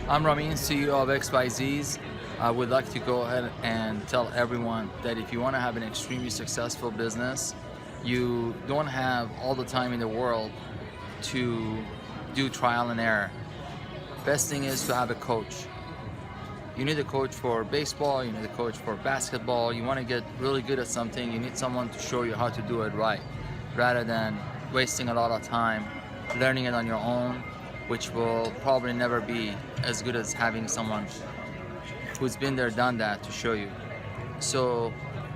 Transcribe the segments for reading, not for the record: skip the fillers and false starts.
I'm Ramin, CEO of XYZs. I would like to go ahead and tell everyone that if you want to have an extremely successful business, you don't have all the time in the world to do trial and error. Best thing is to have a coach. You need a coach for baseball, you need a coach for basketball. You want to get really good at something, you need someone to show you how to do it right, rather than wasting a lot of time learning it on your own, which will probably never be as good as having someone who's been there, done that to show you. So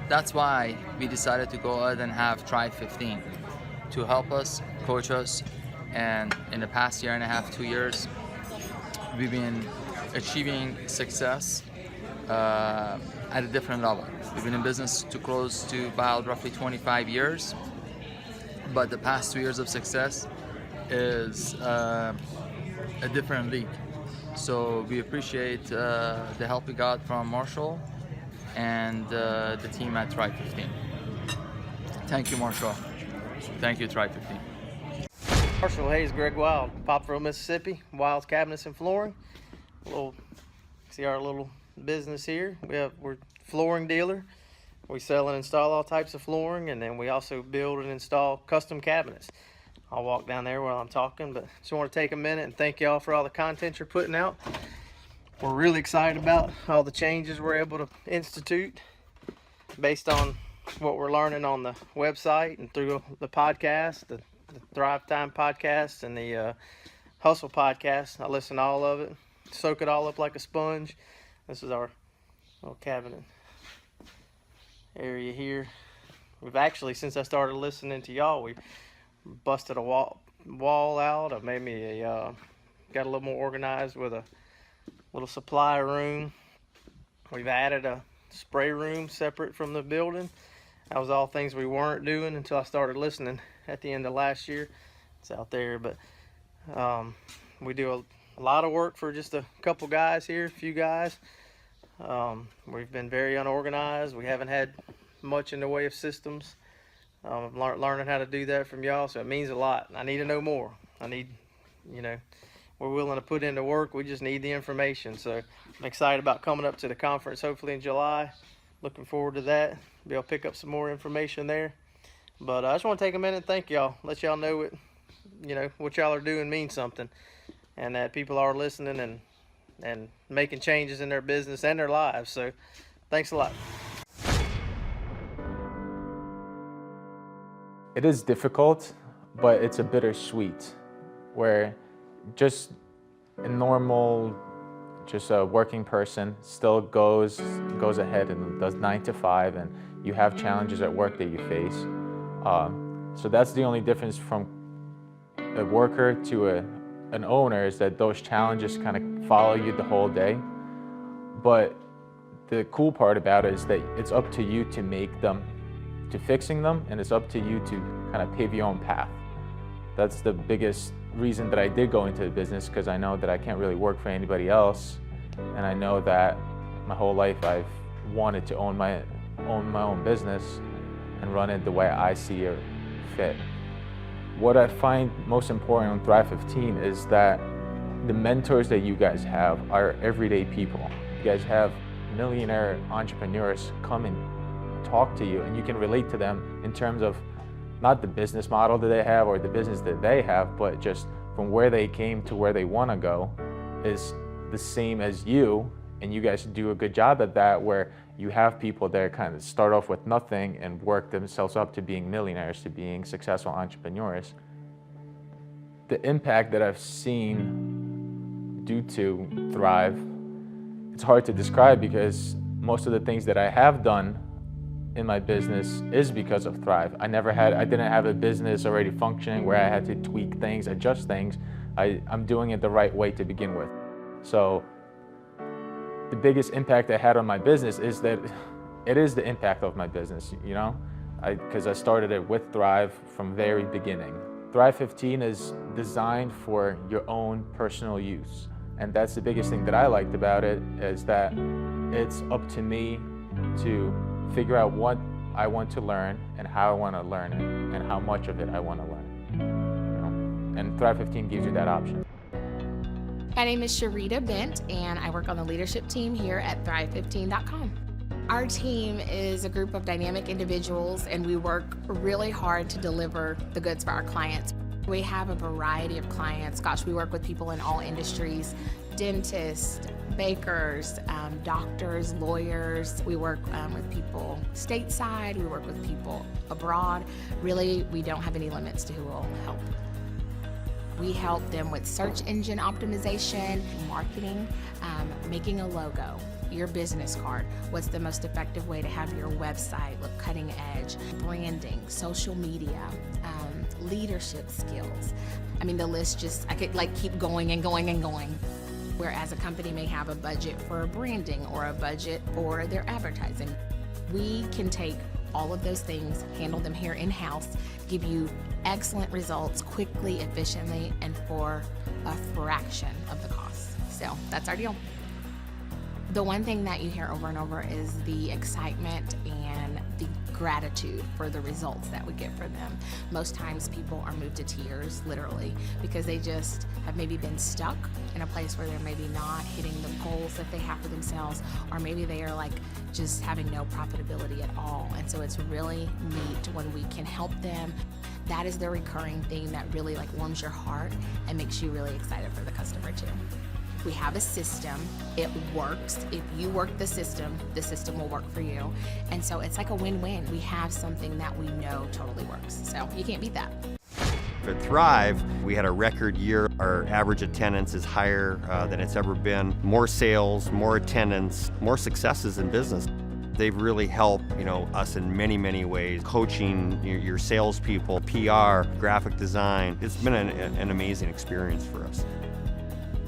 that's why we decided to go ahead and have Thrive 15 to help us, coach us, and in the past year and a half, 2 years, we've been achieving success at a different level. We've been in business to close to about roughly 25 years, but the past 2 years of success is a different league. So we appreciate the help we got from Marshall and the team at Thrive 15. Thank you, Marshall. Thank you, Thrive 15. Marshall, hey, it's Greg Wild, Poplarville, Mississippi, Wild's Cabinets and Flooring. See our little business here. We're flooring dealer. We sell and install all types of flooring, and then we also build and install custom cabinets. I'll walk down there while I'm talking, but just want to take a minute and thank y'all for all the content you're putting out. We're really excited about all the changes we're able to institute based on what we're learning on the website and through the podcast, the Thrivetime podcast and the Hustle podcast. I listen to all of it, soak it all up like a sponge. This is our little cabinet area here. We've actually, since I started listening to y'all, we busted a wall out. I've made me got a little more organized with a little supply room. We've added a spray room separate from the building. That was all things we weren't doing until I started listening at the end of last year. It's out there, but we do a lot of work for just a couple guys here, a few guys. We've been very unorganized. We haven't had much in the way of systems. I'm learning how to do that from y'all, so it means a lot. I need to know more. We're willing to put in the work. We just need the information. So I'm excited about coming up to the conference, hopefully in July. Looking forward to that. Be able to pick up some more information there. But I just want to take a minute and thank y'all. Let y'all know what y'all are doing means something, and that people are listening and making changes in their business and their lives. So thanks a lot. It is difficult, but it's a bittersweet, where just a normal, just a working person still goes ahead and does 9 to 5, and you have challenges at work that you face. So that's the only difference from a worker to an owner, is that those challenges kind of follow you the whole day. But the cool part about it is that it's up to you to fixing them, and it's up to you to kind of pave your own path. That's the biggest reason that I did go into the business, because I know that I can't really work for anybody else, and I know that my whole life I've wanted to own my own business and run it the way I see it fit. What I find most important on Thrive 15 is that the mentors that you guys have are everyday people. You guys have millionaire entrepreneurs come and talk to you, and you can relate to them in terms of not the business model that they have or the business that they have, but just from where they came to where they want to go is the same as you. And you guys do a good job at that, where you have people that kind of start off with nothing and work themselves up to being millionaires, to being successful entrepreneurs. The impact that I've seen due to Thrive, it's hard to describe, because most of the things that I have done in my business is because of Thrive. I didn't have a business already functioning where I had to tweak things, adjust things. I'm doing it the right way to begin with. So the biggest impact I had on my business is that it is the impact of my business, because I started it with Thrive from very beginning. Thrive 15 is designed for your own personal use. And that's the biggest thing that I liked about it, is that it's up to me to figure out what I want to learn and how I want to learn it and how much of it I want to learn. And Thrive 15 gives you that option. My name is Sharita Bent, and I work on the leadership team here at Thrive15.com. Our team is a group of dynamic individuals, and we work really hard to deliver the goods for our clients. We have a variety of clients. Gosh, we work with people in all industries: dentists, bakers, doctors, lawyers. We work with people stateside. We work with people abroad. Really, we don't have any limits to who will help. We help them with search engine optimization, marketing, making a logo, your business card, what's the most effective way to have your website look cutting edge, branding, social media, leadership skills. I mean, the list just, I could like keep going and going and going. Whereas a company may have a budget for branding or a budget for their advertising. We can take all of those things, handle them here in-house, give you excellent results quickly, efficiently, and for a fraction of the cost. So that's our deal. The one thing that you hear over and over is the excitement and the gratitude for the results that we get for them. Most times people are moved to tears, literally, because they just have maybe been stuck in a place where they're maybe not hitting the goals that they have for themselves, or maybe they are like just having no profitability at all. And so it's really neat when we can help them. That is the recurring thing that really like warms your heart and makes you really excited for the customer too. We have a system, it works. If you work the system will work for you. And so it's like a win-win. We have something that we know totally works. So you can't beat that. At Thrive, we had a record year. Our average attendance is higher than it's ever been. More sales, more attendance, more successes in business. They've really helped, us in many, many ways. Coaching your salespeople, PR, graphic design. It's been an amazing experience for us.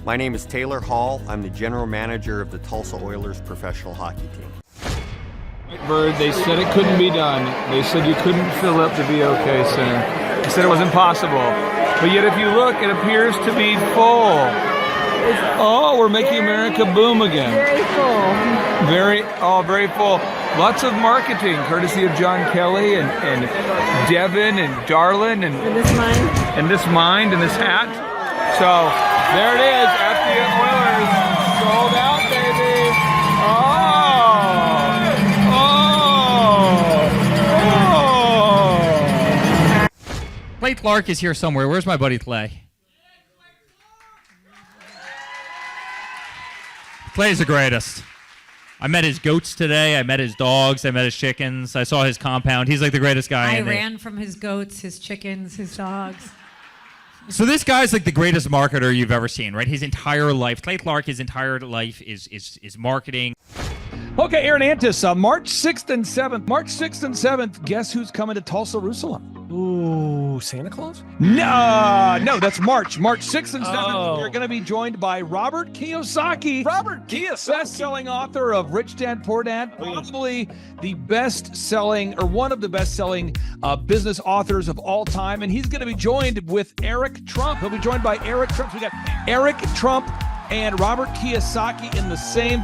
My name is Taylor Hall. I'm the general manager of the Tulsa Oilers professional hockey team. Bird, they said it couldn't be done. They said you couldn't fill up the BOK Center. They said it was impossible. But yet if you look, it appears to be full. Oh, we're making America boom again. Very full. Very full. Lots of marketing, courtesy of John Kelly and Devin and Darlin and this mind and this hat. So there it is at the Oilers. Sold out, baby. Clay Clark is here somewhere. Where's my buddy Clay? Clay's the greatest. I met his goats today. I met his dogs. I met his chickens. I saw his compound. He's like the greatest guy. I ran from his goats, his chickens, his dogs. So this guy's like the greatest marketer you've ever seen, right? His entire life, Clay Clark, his entire life is marketing. Okay, Aaron Antis, March 6th and 7th. March 6th and 7th, guess who's coming to Tulsa, Jerusalem? Ooh, Santa Claus? No, that's March 6th and 7th. You're going to be joined by Robert Kiyosaki. Robert Kiyosaki. Best-selling author of Rich Dad, Poor Dad. Probably the best-selling, or one of the best-selling business authors of all time. And he's going to be joined with Eric Trump. He'll be joined by Eric Trump. So we got Eric Trump and Robert Kiyosaki in the same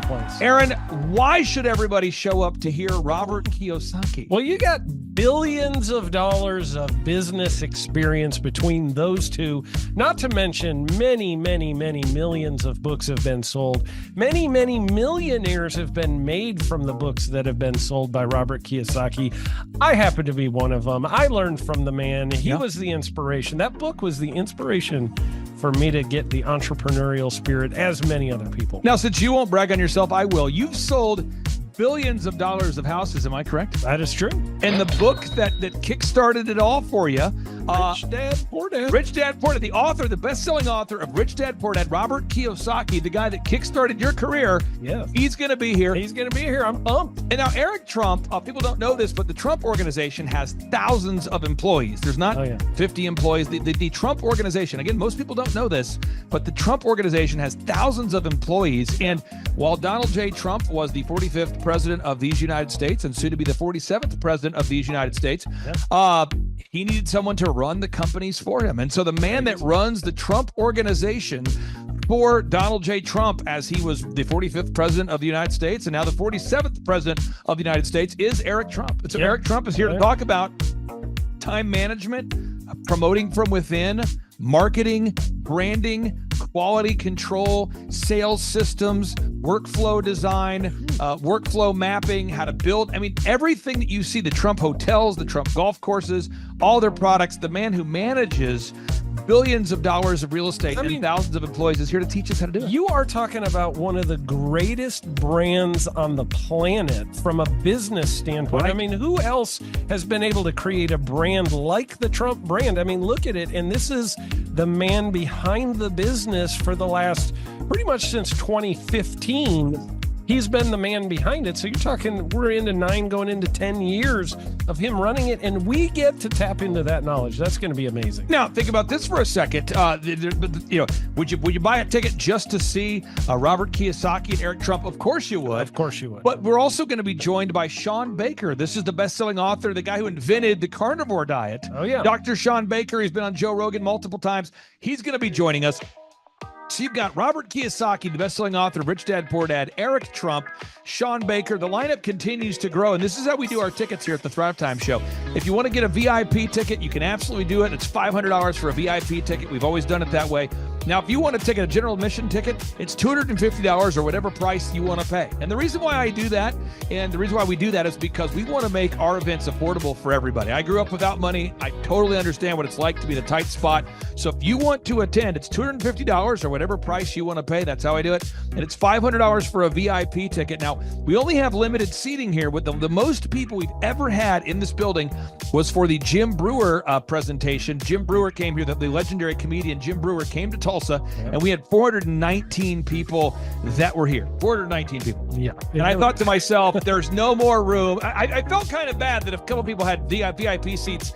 place. Aaron, why should everybody show up to hear Robert Kiyosaki? Well, you got billions of dollars of business experience between those two, not to mention many, many, many millions of books have been sold. Many, many millionaires have been made from the books that have been sold by Robert Kiyosaki. I happen to be one of them. I learned from the man. He was the inspiration. That book was the inspiration for me to get the entrepreneurial spirit, as many other people. Now, since you won't brag on yourself, I will. You've sold billions of dollars of houses, am I correct? That is true. And the book that kickstarted it all for you, Rich Dad, Poor Dad. Rich Dad, Poor Dad, the author, the best-selling author of Rich Dad, Poor Dad, Robert Kiyosaki, the guy that kickstarted your career. Yeah. He's going to be here. I'm pumped. And now Eric Trump, people don't know this, but the Trump organization has thousands of employees. There's not 50 employees. The Trump organization, again, most people don't know this, but the Trump organization has thousands of employees. And while Donald J. Trump was the 45th president of these United States and soon to be the 47th president of these United States, he needed someone to run the companies for him. And so the man that runs the Trump organization for Donald J. Trump, as he was the 45th president of the United States and now the 47th president of the United States, is Eric Trump. And so Eric Trump is here to talk about time management, promoting from within, marketing, branding, quality control, sales systems, workflow design, workflow mapping, how to build. I mean, everything that you see, the Trump hotels, the Trump golf courses, all their products, the man who manages billions of dollars of real estate and thousands of employees is here to teach us how to do it. You are talking about one of the greatest brands on the planet from a business standpoint. Right. I mean, who else has been able to create a brand like the Trump brand? I mean, look at it. And this is the man behind the business for the last pretty much since 2015. He's been the man behind it. So you're talking, we're into 9 going into 10 years of him running it, and we get to tap into that knowledge. That's going to be amazing. Now, think about this for a second. Would you buy a ticket just to see Robert Kiyosaki and Eric Trump? Of course you would. Of course you would. But we're also going to be joined by Sean Baker. This is the best-selling author, the guy who invented the carnivore diet. Oh, yeah. Dr. Sean Baker. He's been on Joe Rogan multiple times. He's going to be joining us. So you've got Robert Kiyosaki, the best-selling author of Rich Dad, Poor Dad, Eric Trump, Sean Baker. The lineup continues to grow, and this is how we do our tickets here at the Thrivetime Show. If you want to get a VIP ticket, you can absolutely do it. It's $500 for a VIP ticket. We've always done it that way. Now, if you want to take a general admission ticket, it's $250 or whatever price you want to pay. And the reason why I do that, and the reason why we do that is because we want to make our events affordable for everybody. I grew up without money. I totally understand what it's like to be in a tight spot. So if you want to attend, it's $250 or whatever price you want to pay. That's how I do it. And it's $500 for a VIP ticket. Now, we only have limited seating here. With the most people we've ever had in this building was for the Jim Brewer presentation. Jim Brewer came here, the legendary comedian Jim Brewer came to Tulsa, and we had 419 people that were here. 419 people. Yeah. And I thought to myself, there's no more room. I felt kind of bad that if a couple people had VIP seats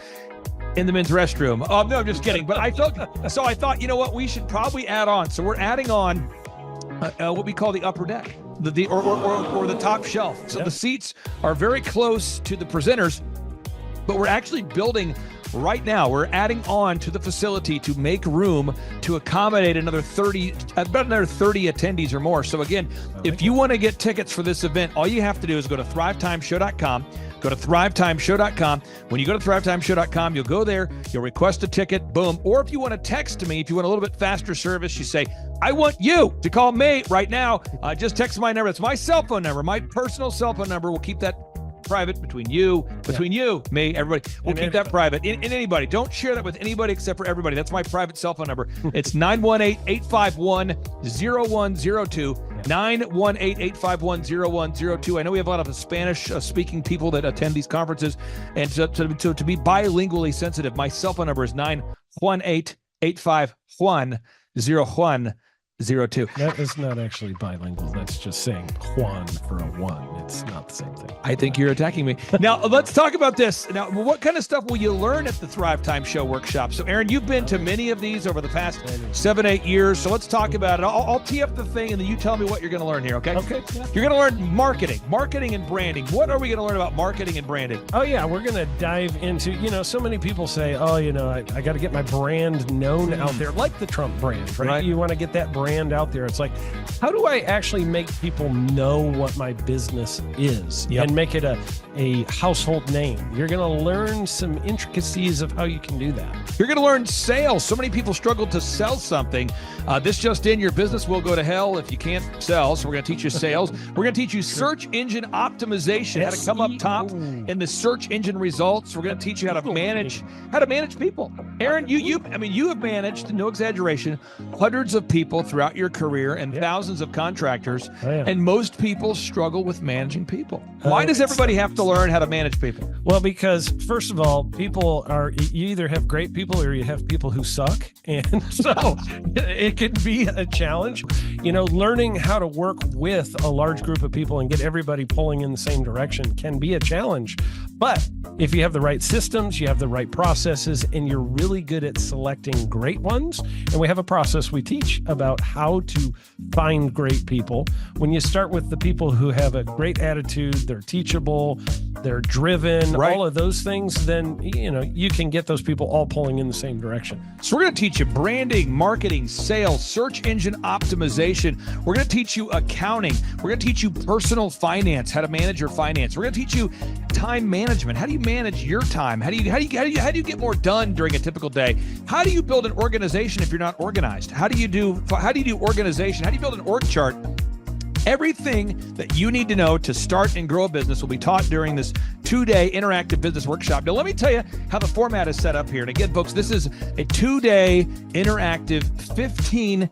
in the men's restroom. No, I'm just kidding. But I thought, you know what, we should probably add on. So we're adding on what we call the upper deck, or the top shelf. So the seats are very close to the presenters, but we're actually building right now. We're adding on to the facility to make room to accommodate about another 30 attendees or more. So again, if you want to get tickets for this event, all you have to do is go to thrivetimeshow.com. Go to thrivetimeshow.com. When you go to thrivetimeshow.com, you'll go there, you'll request a ticket, boom. Or if you want to text me, if you want a little bit faster service, you say, I want you to call me right now. Just text my number. It's my cell phone number, my personal cell phone number. We'll keep that private between you, me, everybody. We'll keep that private. And anybody. Don't share that with anybody except for everybody. That's my private cell phone number. It's 918-851-0102. 918-851-0102. I know we have a lot of Spanish-speaking people that attend these conferences, and to be bilingually sensitive, my cell phone number is 918-851-0102. That is not actually bilingual. That's just saying Juan for a one. It's not the same thing. I think you're attacking me. Now, let's talk about this. Now, what kind of stuff will you learn at the Thrivetime Show workshop? So, Aaron, you've been to many of these over the past 7-8 years. So let's talk about it. I'll tee up the thing, and then you tell me what you're going to learn here, okay? Okay. You're going to learn marketing and branding. What are we going to learn about marketing and branding? Oh, yeah. We're going to dive into, so many people say, I got to get my brand known out there, like the Trump brand, right? You want to get that brand out there. It's like, how do I actually make people know what my business is and make it a household name? You're going to learn some intricacies of how you can do that. You're going to learn sales. So many people struggle to sell something. This just in, your business will go to hell if you can't sell. So we're going to teach you sales. We're going to teach you search engine optimization, how to come up top in the search engine results. We're going to teach you how to manage people. Aaron, you have managed, no exaggeration, hundreds of people throughout your career and thousands of contractors. And most people struggle with managing people. Why does everybody have to learn how to manage people? Well, because first of all, you either have great people or you have people who suck. And so it can be a challenge. Learning how to work with a large group of people and get everybody pulling in the same direction can be a challenge. But if you have the right systems, you have the right processes, and you're really good at selecting great ones, and we have a process we teach about how to find great people. When you start with the people who have a great attitude, they're teachable, they're driven, all of those things, then, you can get those people all pulling in the same direction. So we're going to teach you branding, marketing, sales, search engine optimization. organization. We're going to teach you accounting. We're going to teach you personal finance, how to manage your finance. We're going to teach you time management. How do you manage your time? How do you get more done during a typical day? How do you build an organization if you're not organized? How do you do organization? How do you build an org chart? Everything that you need to know to start and grow a business will be taught during this 2-day interactive business workshop. Now, let me tell you how the format is set up here. And again, folks, this is a 2-day interactive 15.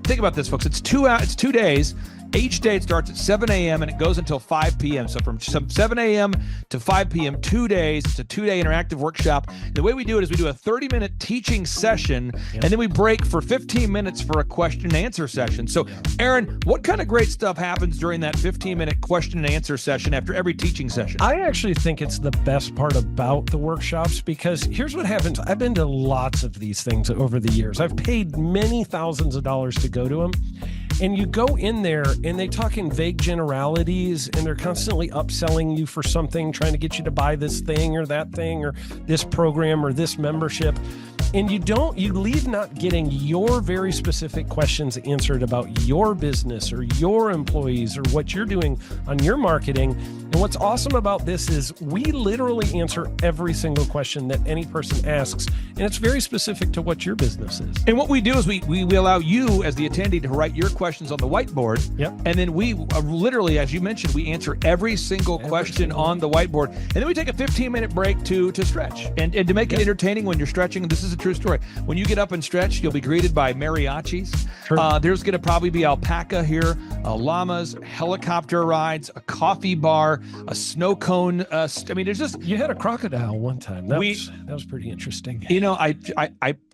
Think about this, folks. It's 2 days. Each day it starts at 7 a.m. and it goes until 5 p.m. So from 7 a.m. to 5 p.m., 2 days. It's a 2-day interactive workshop. The way we do it is we do a 30-minute teaching session, and then we break for 15 minutes for a question and answer session. So, Aaron, what kind of great stuff happens during that 15-minute question and answer session after every teaching session? I actually think it's the best part about the workshops, because here's what happens. I've been to lots of these things over the years. I've paid many thousands of dollars to go to them. And you go in there and they talk in vague generalities, and they're constantly upselling you for something, trying to get you to buy this thing or that thing or this program or this membership. And you leave not getting your very specific questions answered about your business or your employees or what you're doing on your marketing. And what's awesome about this is we literally answer every single question that any person asks, and it's very specific to what your business is. And what we do is we allow you as the attendee to write your questions on the whiteboard. Yep. And then we literally, as you mentioned, we answer every single question on the whiteboard. And then we take a 15-minute break to stretch and to make it entertaining when you're stretching. And this is a true story. When you get up and stretch, you'll be greeted by mariachis. There's going to probably be alpaca here, llamas, helicopter rides, a coffee bar, a snow cone. There's just... You had a crocodile one time. That was pretty interesting. You know, I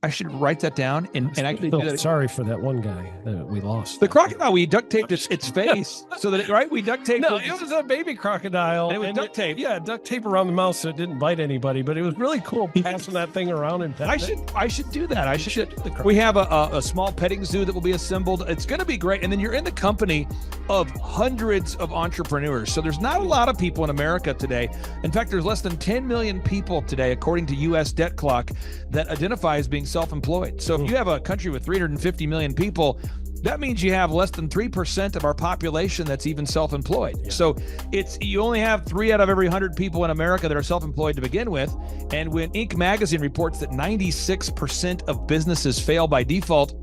should write that down and actually do that. Sorry for that one guy that we lost. The crocodile, we duct taped its face so that we duct taped. No, it was a baby crocodile. And it was duct tape. Yeah, duct tape around the mouth so it didn't bite anybody. But it was really cool passing that thing around and petting I should do that. We have a small petting zoo that will be assembled. It's going to be great. And then you're in the company of hundreds of entrepreneurs. So there's not a lot of people in America today. In fact, there's less than 10 million people today, according to U.S. Debt Clock, that identify as being self-employed. So if you have a country with 350 million people, that means you have less than 3% of our population that's even self-employed. Yeah. So you only have 3 out of every 100 people in America that are self-employed to begin with. And when Inc. magazine reports that 96% of businesses fail by default,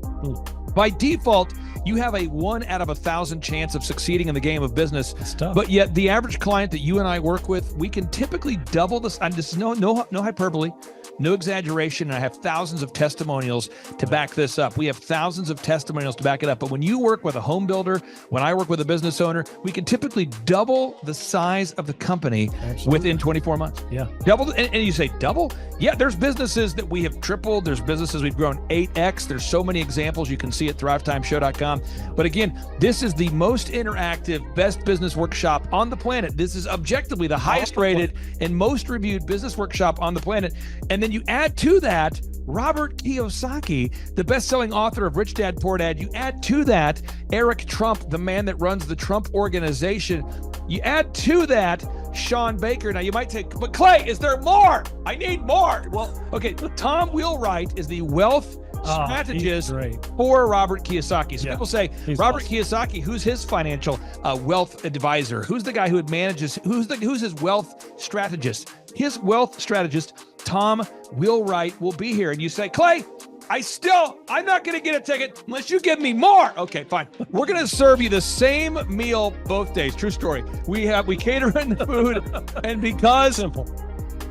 you have a 1 out of 1,000 chance of succeeding in the game of business. It's tough. But yet the average client that you and I work with, we can typically double this. And this is no hyperbole, no exaggeration. And I have thousands of testimonials to back this up. We have thousands of testimonials to back it up. But when you work with a home builder, when I work with a business owner, we can typically double the size of the company within 24 months. Yeah. Double. And you say double? Yeah, there's businesses that we have tripled. There's businesses we've grown 8x. There's so many examples you can see at thrivetimeshow.com. But again, this is the most interactive, best business workshop on the planet. This is objectively the highest rated and most reviewed business workshop on the planet. And then you add to that Robert Kiyosaki, the best-selling author of Rich Dad, Poor Dad. You add to that Eric Trump, the man that runs the Trump Organization. You add to that Sean Baker. Now you might take, but Clay, is there more? I need more. Well, okay, Tom Wheelwright is the wealth strategist for Robert Kiyosaki. So people say, Robert Kiyosaki, who's his financial wealth advisor? Who's the guy who manages, who's his wealth strategist? His wealth strategist, Tom Wheelwright, will be here. And you say, Clay, I'm not going to get a ticket unless you give me more. Okay, fine. We're going to serve you the same meal both days. True story. We cater in the food, and because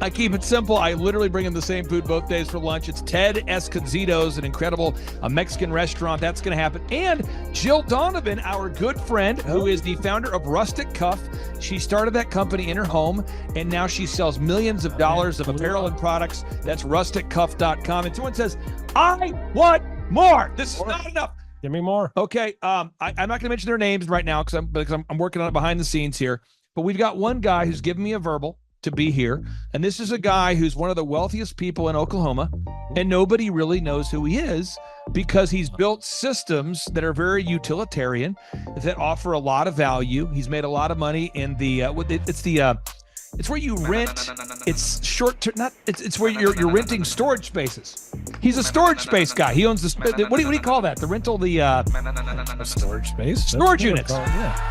I keep it simple, I literally bring him the same food both days for lunch. It's Ted Escondido's, an incredible Mexican restaurant. That's going to happen. And Jill Donovan, our good friend, who is the founder of Rustic Cuff. She started that company in her home, and now she sells millions of dollars of apparel and products. That's rusticcuff.com. And someone says, I want more. This is not enough. Give me more. Okay. I'm not going to mention their names right now because I'm working on it behind the scenes here. But we've got one guy who's given me a verbal to be here. And this is a guy who's one of the wealthiest people in Oklahoma, and nobody really knows who he is because he's built systems that are very utilitarian, that offer a lot of value. He's made a lot of money in the It's where you rent. It's short term. Not. It's where you're renting storage spaces. He's a storage space guy. He owns the. What do you call that? The rental. A storage space. Storage units.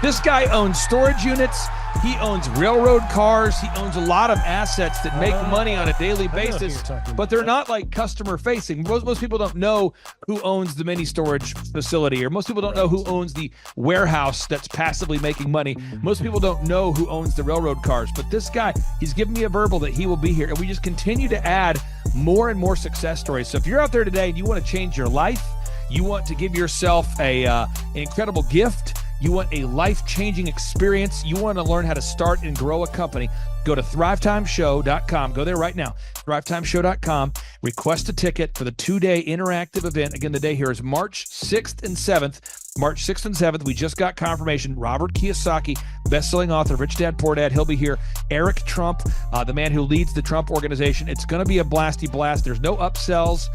This guy owns storage units. He owns railroad cars. He owns a lot of assets that make money on a daily basis, but they're not like customer facing. Most people don't know who owns the mini storage facility, or most people don't know who owns the warehouse that's passively making money. Most people don't know who owns the railroad cars, but this guy, he's given me a verbal that he will be here, and we just continue to add more and more success stories. So if you're out there today and you want to change your life, you want to give yourself an incredible gift, you want a life-changing experience, you want to learn how to start and grow a company, go to thrivetimeshow.com. Go there right now, thrivetimeshow.com. Request a ticket for the 2-day interactive event. Again, the day here is March 6th and 7th. March 6th and 7th, we just got confirmation. Robert Kiyosaki, best-selling author, Rich Dad Poor Dad, he'll be here. Eric Trump, the man who leads the Trump Organization. It's going to be a blasty blast. There's no upsells.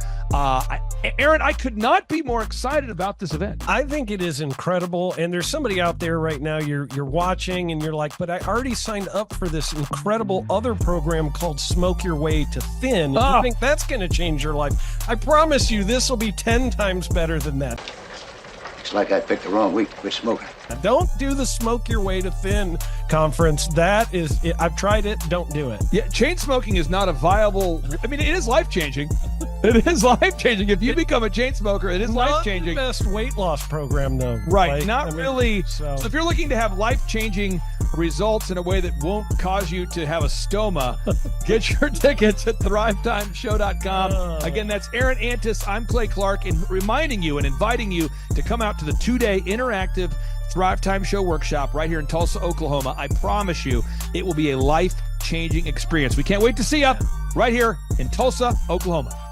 Aaron, I could not be more excited about this event. I think it is incredible. And there's somebody out there right now, you're watching and you're like, but I already signed up for this incredible other program called Smoke Your Way to Thin. You think that's going to change your life? I promise you this will be 10 times better than that. Looks like I picked the wrong week to quit smoking. Don't do the Smoke Your Way to Thin conference. That is, I've tried it. Don't do it. Yeah, chain smoking is not a viable. I mean, it is life changing. It is life changing. If you become a chain smoker, it is life changing. Not the best weight loss program, though. Right. Really. So if you're looking to have life changing results in a way that won't cause you to have a stoma, get your tickets at thrivetimeshow.com. Again, that's Aaron Antis. I'm Clay Clark, and reminding you and inviting you to come out to the 2-day interactive Thrive Time Show workshop right here in Tulsa, Oklahoma. I promise you it will be a life-changing experience. We can't wait to see you right here in Tulsa, Oklahoma.